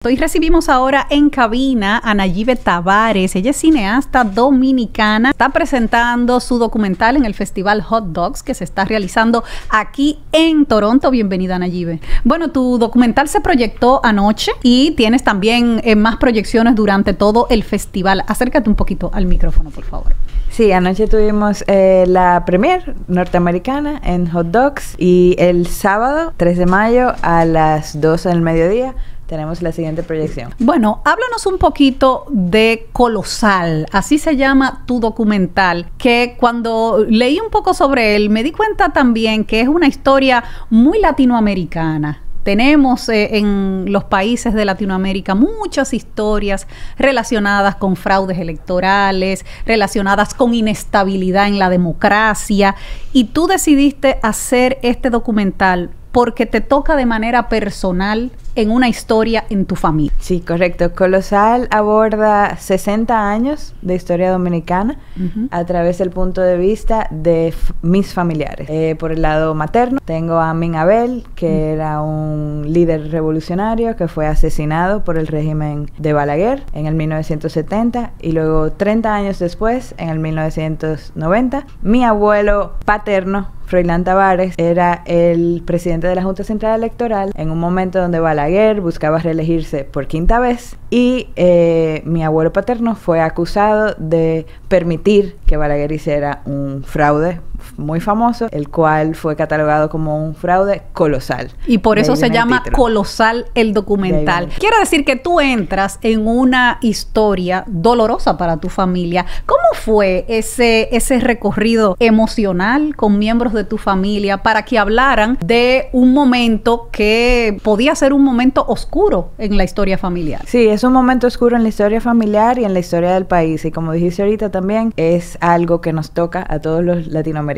Hoy recibimos ahora en cabina a Nayibe Tavares. Ella es cineasta dominicana. Está presentando su documental en el Festival Hot Docs que se está realizando aquí en Toronto. Bienvenida, Nayibe. Bueno, tu documental se proyectó anoche y tienes también más proyecciones durante todo el festival. Acércate un poquito al micrófono, por favor. Sí, anoche tuvimos la premier norteamericana en Hot Docs y el sábado 3 de mayo a las 12 del mediodía tenemos la siguiente proyección. Bueno, háblanos un poquito de Colosal, así se llama tu documental, que cuando leí un poco sobre él me di cuenta también que es una historia muy latinoamericana. Tenemos en los países de Latinoamérica muchas historias relacionadas con fraudes electorales, relacionadas con inestabilidad en la democracia, y tú decidiste hacer este documental porque te toca de manera personal en una historia en tu familia. Sí, correcto. Colosal aborda 60 años de historia dominicana a través del punto de vista de mis familiares. Por el lado materno, tengo a Amin Abel, que era un líder revolucionario que fue asesinado por el régimen de Balaguer en el 1970 y luego 30 años después, en el 1990, mi abuelo paterno, Froilán Tavares, era el presidente de la Junta Central Electoral en un momento donde Balaguer buscaba reelegirse por quinta vez y mi abuelo paterno fue acusado de permitir que Balaguer hiciera un fraude muy famoso, el cual fue catalogado como un fraude colosal. Y por eso se llama Colosal el documental. Quiere decir que tú entras en una historia dolorosa para tu familia. ¿Cómo fue ese recorrido emocional con miembros de tu familia para que hablaran de un momento que podía ser un momento oscuro en la historia familiar? Sí, es un momento oscuro en la historia familiar y en la historia del país. Y como dijiste ahorita también, es algo que nos toca a todos los latinoamericanos.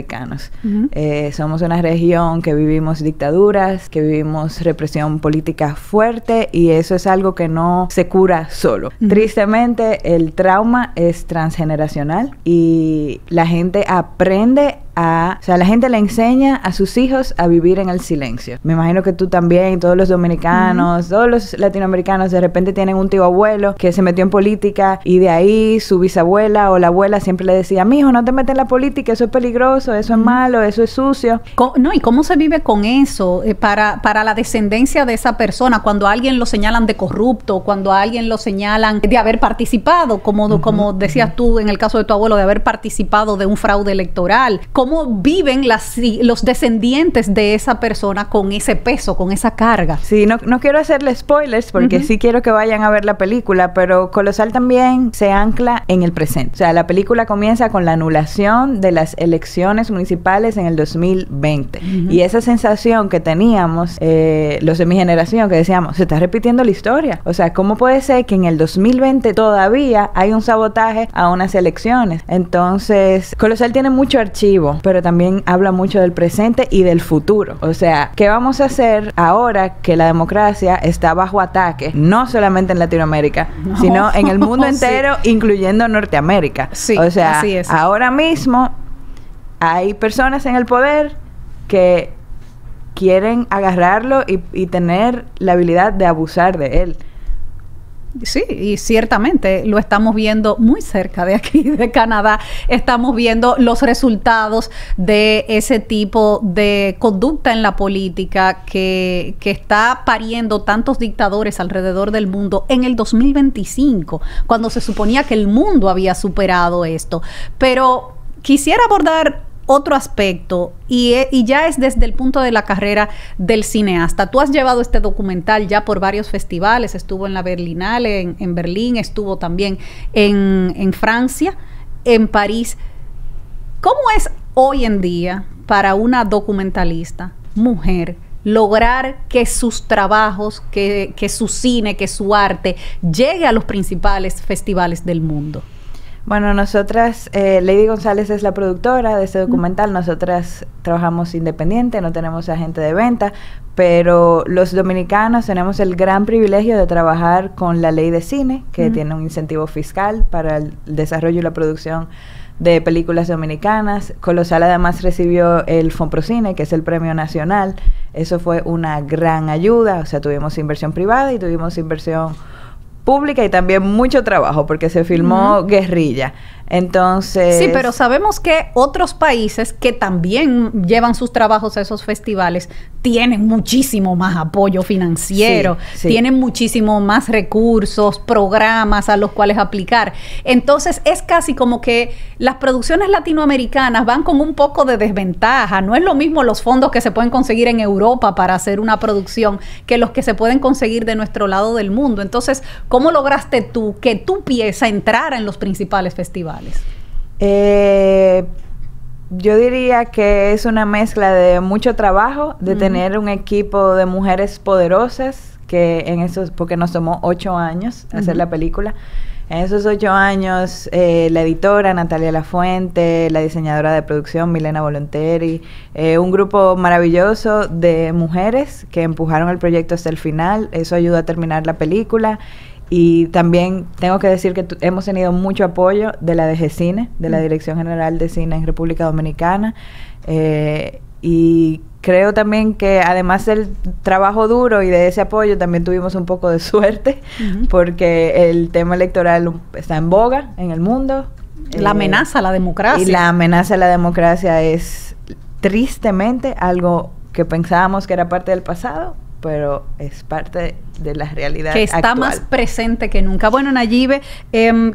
Somos una región que vivimos dictaduras, que vivimos represión política fuerte, y eso es algo que no se cura solo. Tristemente, el trauma es transgeneracional y la gente aprende la gente le enseña a sus hijos a vivir en el silencio. Me imagino que tú también, todos los dominicanos, todos los latinoamericanos de repente tienen un tío abuelo que se metió en política y de ahí su bisabuela o la abuela siempre le decía: mijo, no te metas en la política, eso es peligroso, eso es malo, eso es sucio. No, ¿y cómo se vive con eso para la descendencia de esa persona? Cuando a alguien lo señalan de corrupto, cuando a alguien lo señalan de haber participado, como decías tú en el caso de tu abuelo, de haber participado de un fraude electoral. ¿Cómo viven los descendientes de esa persona con ese peso, con esa carga? Sí, no quiero hacerle spoilers porque sí quiero que vayan a ver la película, pero Colosal también se ancla en el presente. O sea, la película comienza con la anulación de las elecciones municipales en el 2020. Y esa sensación que teníamos, los de mi generación, que decíamos, se está repitiendo la historia. O sea, ¿cómo puede ser que en el 2020 todavía hay un sabotaje a unas elecciones? Entonces, Colosal tiene mucho archivo, pero también habla mucho del presente y del futuro. O sea, ¿qué vamos a hacer ahora que la democracia está bajo ataque? No solamente en Latinoamérica, sino en el mundo entero, incluyendo Norteamérica. Sí, o sea, así es. Ahora mismo hay personas en el poder que quieren agarrarlo y tener la habilidad de abusar de él. Sí, y ciertamente lo estamos viendo muy cerca de aquí, de Canadá. Estamos viendo los resultados de ese tipo de conducta en la política que está pariendo tantos dictadores alrededor del mundo en el 2025, cuando se suponía que el mundo había superado esto. Pero quisiera abordar otro aspecto y ya es desde el punto de la carrera del cineasta. Tú has llevado este documental ya por varios festivales, estuvo en la Berlinale, en Berlín, estuvo también en Francia, en París. ¿Cómo es hoy en día para una documentalista, mujer, lograr que sus trabajos, que su cine, que su arte llegue a los principales festivales del mundo? Bueno, nosotras, Lady González es la productora de este documental. Nosotras trabajamos independiente, no tenemos agente de venta, pero los dominicanos tenemos el gran privilegio de trabajar con la ley de cine, que tiene un incentivo fiscal para el desarrollo y la producción de películas dominicanas. Colosal además recibió el Fonprocine, que es el premio nacional. Eso fue una gran ayuda, o sea, tuvimos inversión privada y tuvimos inversión pública y también mucho trabajo porque se filmó Guerrilla. Entonces... Sí, pero sabemos que otros países que también llevan sus trabajos a esos festivales tienen muchísimo más apoyo financiero, tienen muchísimo más recursos, programas a los cuales aplicar. Entonces, es casi como que las producciones latinoamericanas van con un poco de desventaja. No es lo mismo los fondos que se pueden conseguir en Europa para hacer una producción que los que se pueden conseguir de nuestro lado del mundo. Entonces, ¿cómo lograste tú que tu pieza entrara en los principales festivales? Yo diría que es una mezcla de mucho trabajo, de tener un equipo de mujeres poderosas, que en esos, porque nos tomó 8 años hacer la película. En esos 8 años, la editora Natalia Lafuente, la diseñadora de producción Milena Volonteri, un grupo maravilloso de mujeres que empujaron el proyecto hasta el final. Eso ayudó a terminar la película. Y también tengo que decir que hemos tenido mucho apoyo de la DGCine, de la Dirección General de Cine en República Dominicana. Y creo también que además del trabajo duro y de ese apoyo, también tuvimos un poco de suerte, porque el tema electoral está en boga en el mundo. La amenaza a la democracia. Y la amenaza a la democracia es tristemente algo que pensábamos que era parte del pasado, pero es parte de la realidad que está actual. Más presente que nunca. Bueno, Nayibe,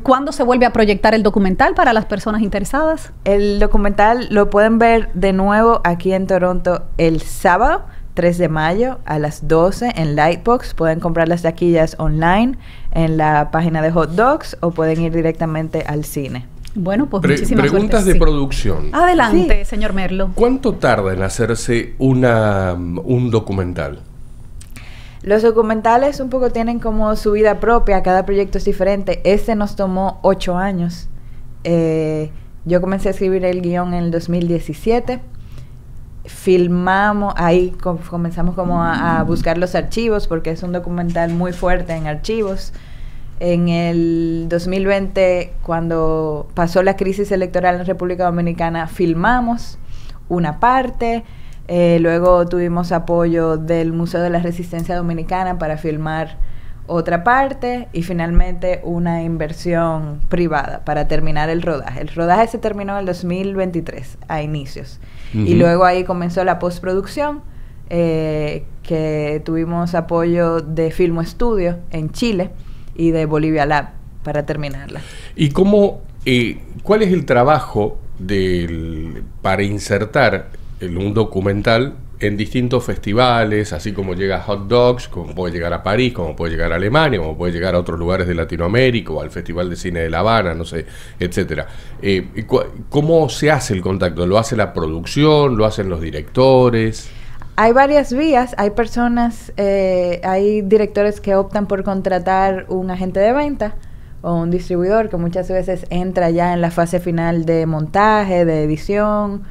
¿cuándo se vuelve a proyectar el documental para las personas interesadas? El documental lo pueden ver de nuevo aquí en Toronto el sábado 3 de mayo a las 12 en Lightbox. Pueden comprar las taquillas online en la página de Hot Dogs o pueden ir directamente al cine. Bueno, pues muchísimas preguntas suerte. de producción. Adelante, señor Merlo. ¿Cuánto tarda en hacerse un documental? Los documentales un poco tienen como su vida propia, cada proyecto es diferente. Este nos tomó 8 años. Yo comencé a escribir el guión en el 2017. Filmamos, ahí comenzamos como a buscar los archivos, porque es un documental muy fuerte en archivos. En el 2020, cuando pasó la crisis electoral en República Dominicana, filmamos una parte. Luego tuvimos apoyo del Museo de la Resistencia Dominicana para filmar otra parte y finalmente una inversión privada para terminar el rodaje. El rodaje se terminó en el 2023, a inicios. Y luego ahí comenzó la postproducción, que tuvimos apoyo de Filmo Estudio en Chile y de Bolivia Lab para terminarla. ¿Y cómo, cuál es el trabajo para insertar un documental en distintos festivales, así como llega a Hot Dogs, como puede llegar a París, como puede llegar a Alemania, como puede llegar a otros lugares de Latinoamérica o al Festival de Cine de La Habana, no sé, etcétera? ¿Cómo se hace el contacto? ¿Lo hace la producción? ¿Lo hacen los directores? Hay varias vías, hay personas, hay directores que optan por contratar un agente de venta o un distribuidor que muchas veces entra ya en la fase final de montaje, de edición,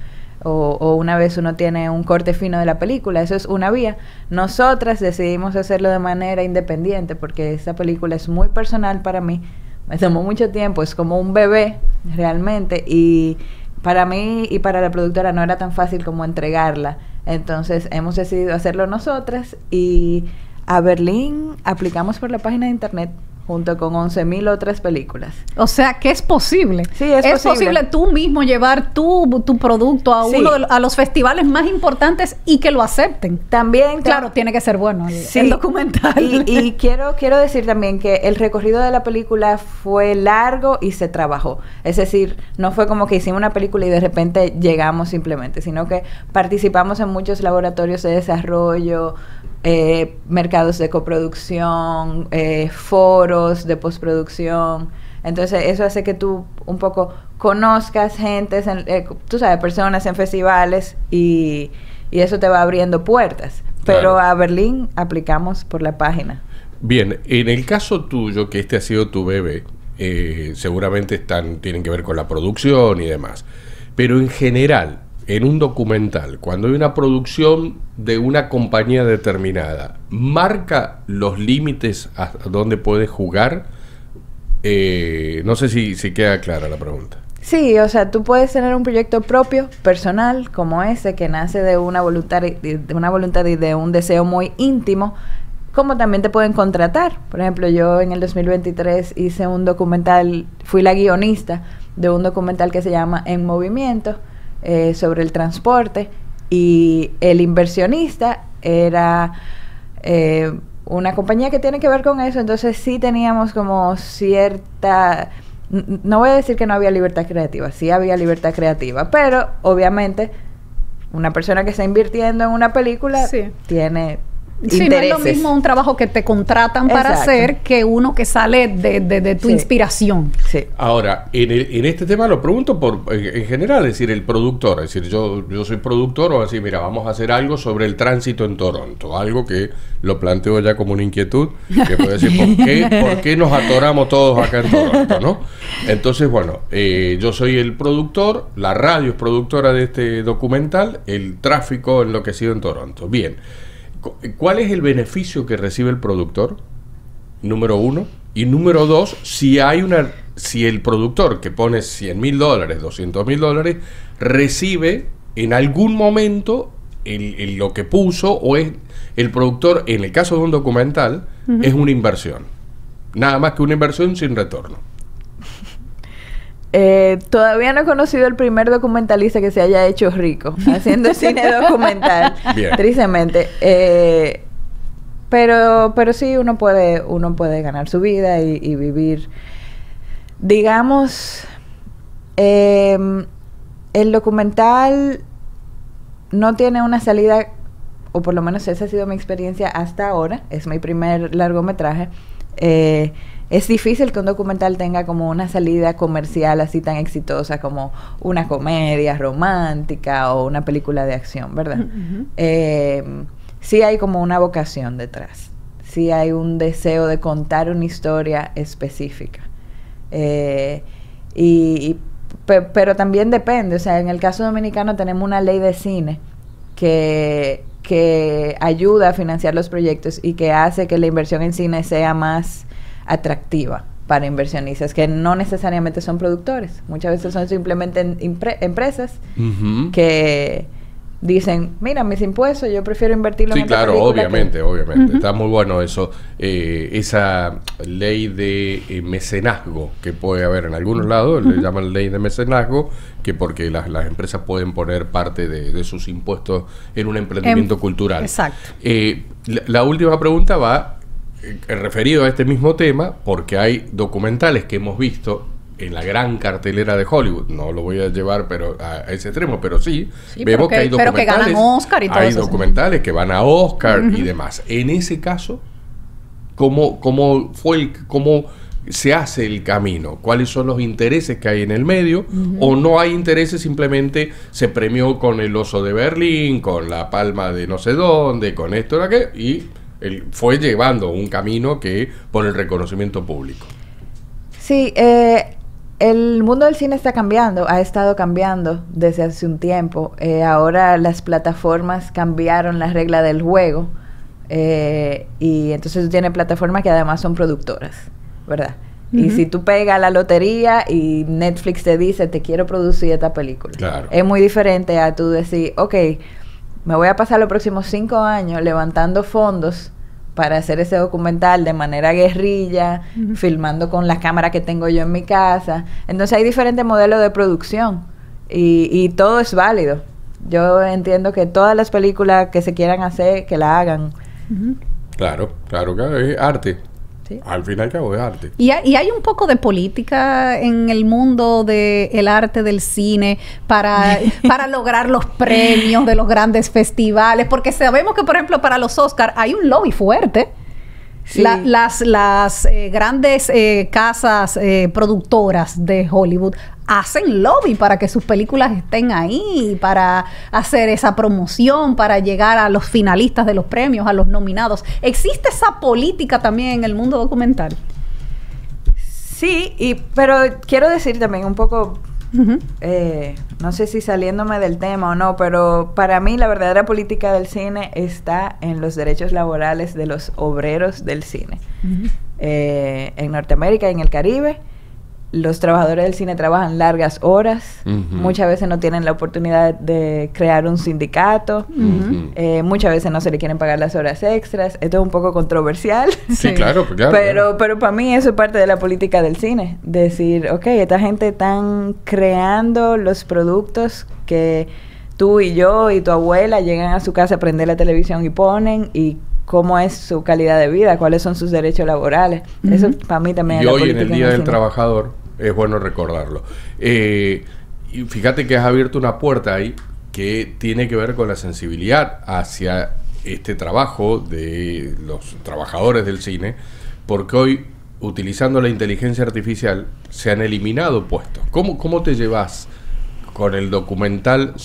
o una vez uno tiene un corte fino de la película. Eso es una vía. Nosotras decidimos hacerlo de manera independiente porque esta película es muy personal para mí. Me tomó mucho tiempo, es como un bebé realmente, y para mí y para la productora no era tan fácil como entregarla. Entonces hemos decidido hacerlo nosotras y a Berlín aplicamos por la página de internet junto con 11,000 otras películas. O sea, que es posible. Sí, es posible tú mismo llevar tu producto a a los festivales más importantes y que lo acepten. También, claro, tiene que ser bueno el documental. Y quiero decir también que el recorrido de la película fue largo y se trabajó. Es decir, no fue como que hicimos una película y de repente llegamos simplemente, sino que participamos en muchos laboratorios de desarrollo, mercados de coproducción, foros de postproducción. Entonces eso hace que tú un poco conozcas gente, tú sabes, personas en festivales y eso te va abriendo puertas. Pero claro, a Berlín aplicamos por la página. Bien, en el caso tuyo, que este ha sido tu bebé, seguramente tienen que ver con la producción y demás. Pero en general, en un documental, cuando hay una producción de una compañía determinada, ¿marca los límites a dónde puede jugar? No sé si queda clara la pregunta. Sí, o sea, tú puedes tener un proyecto propio, personal, como ese, que nace de una voluntad y de un deseo muy íntimo, como también te pueden contratar. Por ejemplo, yo en el 2023 hice un documental, fui la guionista de un documental que se llama En Movimiento, sobre el transporte, y el inversionista era una compañía que tiene que ver con eso. Entonces sí teníamos como cierta... No voy a decir que no había libertad creativa, sí había libertad creativa, pero obviamente una persona que está invirtiendo en una película tiene intereses. No es lo mismo un trabajo que te contratan para hacer que uno que sale de tu inspiración. Sí. Ahora, en este tema lo pregunto en general, es decir, el productor, es decir, yo soy productor, o así, mira, vamos a hacer algo sobre el tránsito en Toronto, algo que lo planteo ya como una inquietud, que puede decir, ¿por qué nos atoramos todos acá en Toronto, no? Entonces, bueno, yo soy el productor, la radio es productora de este documental, el tráfico enloquecido en Toronto. Bien. ¿Cuál es el beneficio que recibe el productor? Número uno. Y número dos, si el productor que pone $100,000, $200,000, recibe en algún momento lo que puso, o es el productor, en el caso de un documental, es una inversión. Nada más que una inversión sin retorno. Todavía no he conocido el primer documentalista que se haya hecho rico haciendo cine documental. Bien. Tristemente. Pero sí uno puede ganar su vida y vivir. Digamos, el documental no tiene una salida, o por lo menos esa ha sido mi experiencia hasta ahora. Es mi primer largometraje. Es difícil que un documental tenga como una salida comercial así tan exitosa como una comedia romántica o una película de acción, ¿verdad? Sí hay como una vocación detrás. Sí hay un deseo de contar una historia específica. Pero también depende. O sea, en el caso dominicano tenemos una ley de cine que ayuda a financiar los proyectos y que hace que la inversión en cine sea más atractiva para inversionistas, que no necesariamente son productores. Muchas veces son simplemente empresas que dicen, mira, mis impuestos, yo prefiero invertirlo en esta película. Obviamente. Está muy bueno eso. Esa ley de mecenazgo que puede haber en algunos lados, le llaman ley de mecenazgo, que porque las empresas pueden poner parte de sus impuestos en un emprendimiento cultural. Exacto. La última pregunta va referido a este mismo tema, porque hay documentales que hemos visto en la gran cartelera de Hollywood. No lo voy a llevar a ese extremo, pero sí vemos que hay documentales, pero que ganan Oscar y todo hay eso. Hay documentales que van a Oscar y demás. En ese caso, ¿cómo se hace el camino? ¿Cuáles son los intereses que hay en el medio? ¿O no hay intereses, simplemente se premió con el Oso de Berlín, con la Palma de no sé dónde, con esto, y fue llevando un camino que por el reconocimiento público? Sí, el mundo del cine está cambiando, ha estado cambiando desde hace un tiempo. Ahora las plataformas cambiaron la regla del juego, y entonces tú tienes plataformas que además son productoras, ¿verdad? Y si tú pegas la lotería y Netflix te dice, te quiero producir esta película. Claro. Es muy diferente a tú decir, ok, me voy a pasar los próximos 5 años levantando fondos para hacer ese documental de manera guerrilla, filmando con la cámara que tengo yo en mi casa. Entonces hay diferentes modelos de producción y todo es válido. Yo entiendo que todas las películas que se quieran hacer, que la hagan. Claro, es arte. Sí. Al fin y al cabo es arte. Y hay un poco de política en el mundo del arte del cine para lograr los premios de los grandes festivales, porque sabemos que, por ejemplo, para los Oscar hay un lobby fuerte. Sí. Las grandes casas productoras de Hollywood hacen lobby para que sus películas estén ahí, para hacer esa promoción, para llegar a los finalistas de los premios, a los nominados. ¿Existe esa política también en el mundo documental? Sí, pero quiero decir también un poco, no sé si saliéndome del tema o no, pero para mí la verdadera política del cine está en los derechos laborales de los obreros del cine. En Norteamérica y en el Caribe, los trabajadores del cine trabajan largas horas, muchas veces no tienen la oportunidad de crear un sindicato, muchas veces no se le quieren pagar las horas extras. Esto es un poco controversial. Sí, claro. Pero para mí eso es parte de la política del cine. Decir, ok, esta gente están creando los productos que tú y yo y tu abuela llegan a su casa a prender la televisión y ponen, y cómo es su calidad de vida, cuáles son sus derechos laborales. Eso para mí también es la política. Y hoy en el Día del Trabajador es bueno recordarlo. Y fíjate que has abierto una puerta ahí que tiene que ver con la sensibilidad hacia este trabajo de los trabajadores del cine, porque hoy, utilizando la inteligencia artificial, se han eliminado puestos. ¿Cómo te llevas con el documental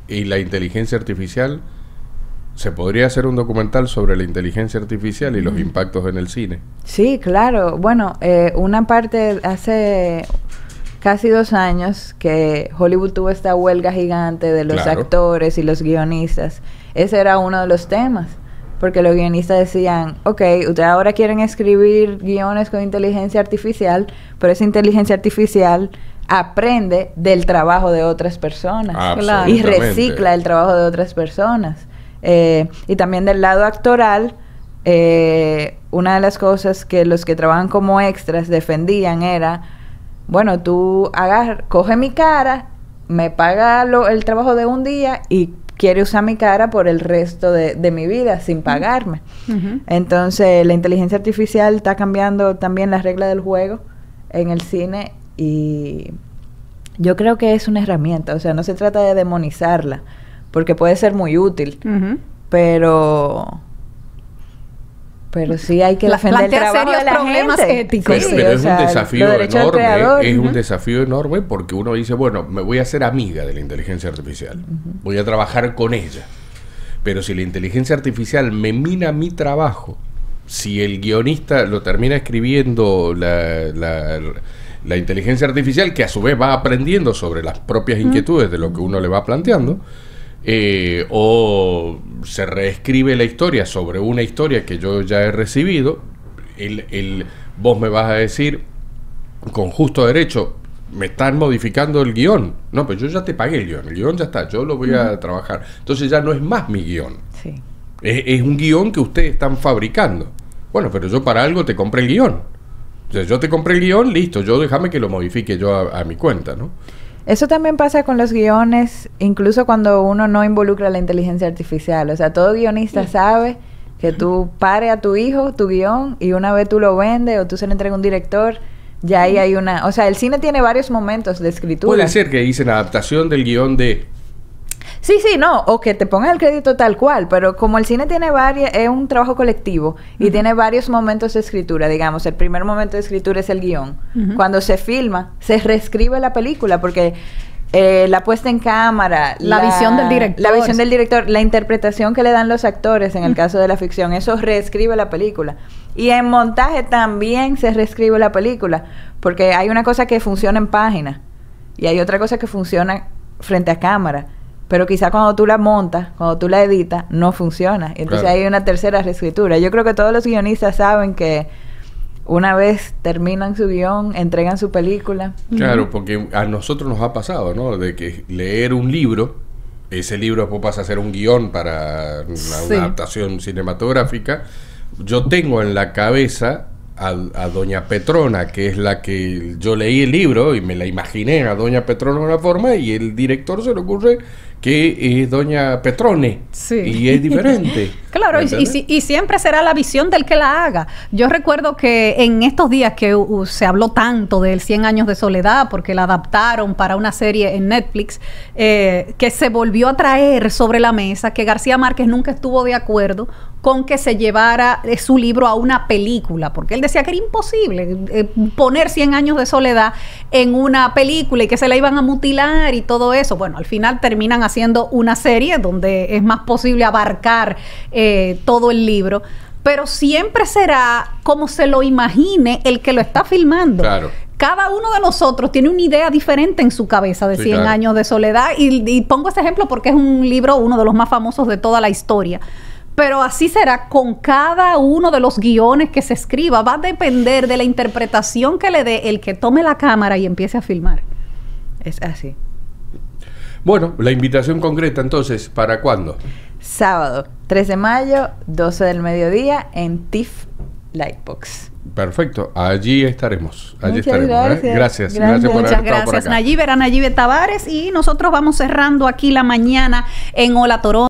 y la inteligencia artificial? ¿Se podría hacer un documental sobre la inteligencia artificial y los impactos en el cine? Sí, claro. Bueno, una parte hace casi 2 años que Hollywood tuvo esta huelga gigante de los actores y los guionistas. Ese era uno de los temas. Porque los guionistas decían, ok, ustedes ahora quieren escribir guiones con inteligencia artificial, pero esa inteligencia artificial aprende del trabajo de otras personas. Y recicla el trabajo de otras personas. Y también del lado actoral, una de las cosas que los que trabajan como extras defendían era, bueno, tú coge mi cara, me paga el trabajo de un día y quiere usar mi cara por el resto de mi vida sin pagarme. Entonces, la inteligencia artificial está cambiando también las reglas del juego en el cine, y yo creo que es una herramienta. O sea, no se trata de demonizarla, porque puede ser muy útil, pero sí hay que defender el trabajo de la gente. Éticos. Pero es un desafío enorme, es un desafío enorme, porque uno dice, bueno, me voy a hacer amiga de la inteligencia artificial, voy a trabajar con ella, pero si la inteligencia artificial me mina mi trabajo, si el guionista lo termina escribiendo la inteligencia artificial, que a su vez va aprendiendo sobre las propias inquietudes de lo que uno le va planteando, o se reescribe la historia sobre una historia que yo ya he recibido, vos me vas a decir con justo derecho, me están modificando el guión. No, pues yo ya te pagué el guión ya está, yo lo voy a trabajar. Entonces ya no es más mi guión. Sí. Es un guión que ustedes están fabricando. Bueno, pero yo para algo te compré el guión. O sea, yo te compré el guión, listo, yo déjame que lo modifique yo a mi cuenta, ¿no? Eso también pasa con los guiones, incluso cuando uno no involucra la inteligencia artificial. O sea, todo guionista sabe que tú pares a tu hijo, tu guión, y una vez tú lo vendes o tú se lo entregas a un director, ya ahí hay una... O sea, el cine tiene varios momentos de escritura. Puede ser que dicen adaptación del guión de... Sí, no, o que te pongan el crédito tal cual, pero como el cine tiene es un trabajo colectivo y tiene varios momentos de escritura, digamos, el primer momento de escritura es el guión. Cuando se filma, se reescribe la película, porque la puesta en cámara, la visión del director, la interpretación que le dan los actores en el caso de la ficción, eso reescribe la película. Y en montaje también se reescribe la película, porque hay una cosa que funciona en página y hay otra cosa que funciona frente a cámara. Pero quizá cuando tú la montas, cuando tú la editas, no funciona. Entonces hay una tercera reescritura. Yo creo que todos los guionistas saben que una vez terminan su guión, entregan su película. Claro, porque a nosotros nos ha pasado, ¿no? De que leer un libro, ese libro después pasa a ser un guión para una adaptación cinematográfica. Yo tengo en la cabeza a Doña Petrona, que es la que yo leí el libro y me la imaginé a Doña Petrona de una forma, y el director se le ocurre que es Doña Petrone, y es diferente. Claro, y siempre será la visión del que la haga. Yo recuerdo que en estos días que se habló tanto del 100 años de soledad, porque la adaptaron para una serie en Netflix, que se volvió a traer sobre la mesa, que García Márquez nunca estuvo de acuerdo con que se llevara su libro a una película, porque él decía que era imposible poner 100 años de soledad en una película y que se la iban a mutilar y todo eso. Bueno, al final terminan haciendo una serie donde es más posible abarcar todo el libro, pero siempre será como se lo imagine el que lo está filmando. Claro. cada uno de nosotros tiene una idea diferente en su cabeza de 100 años de soledad. Y pongo ese ejemplo porque es un libro, uno de los más famosos de toda la historia. Pero así será con cada uno de los guiones que se escriba. Va a depender de la interpretación que le dé el que tome la cámara y empiece a filmar. Es así. Bueno, la invitación concreta entonces, ¿para cuándo? Sábado, 3 de mayo, 12 del mediodía, en TIFF Lightbox. Perfecto, allí estaremos. Allí Muchas estaremos. gracias. Gracias por haber Muchas estado por gracias, acá. Nayib. Era Nayib Tavares y nosotros vamos cerrando aquí la mañana en Hola Toronto.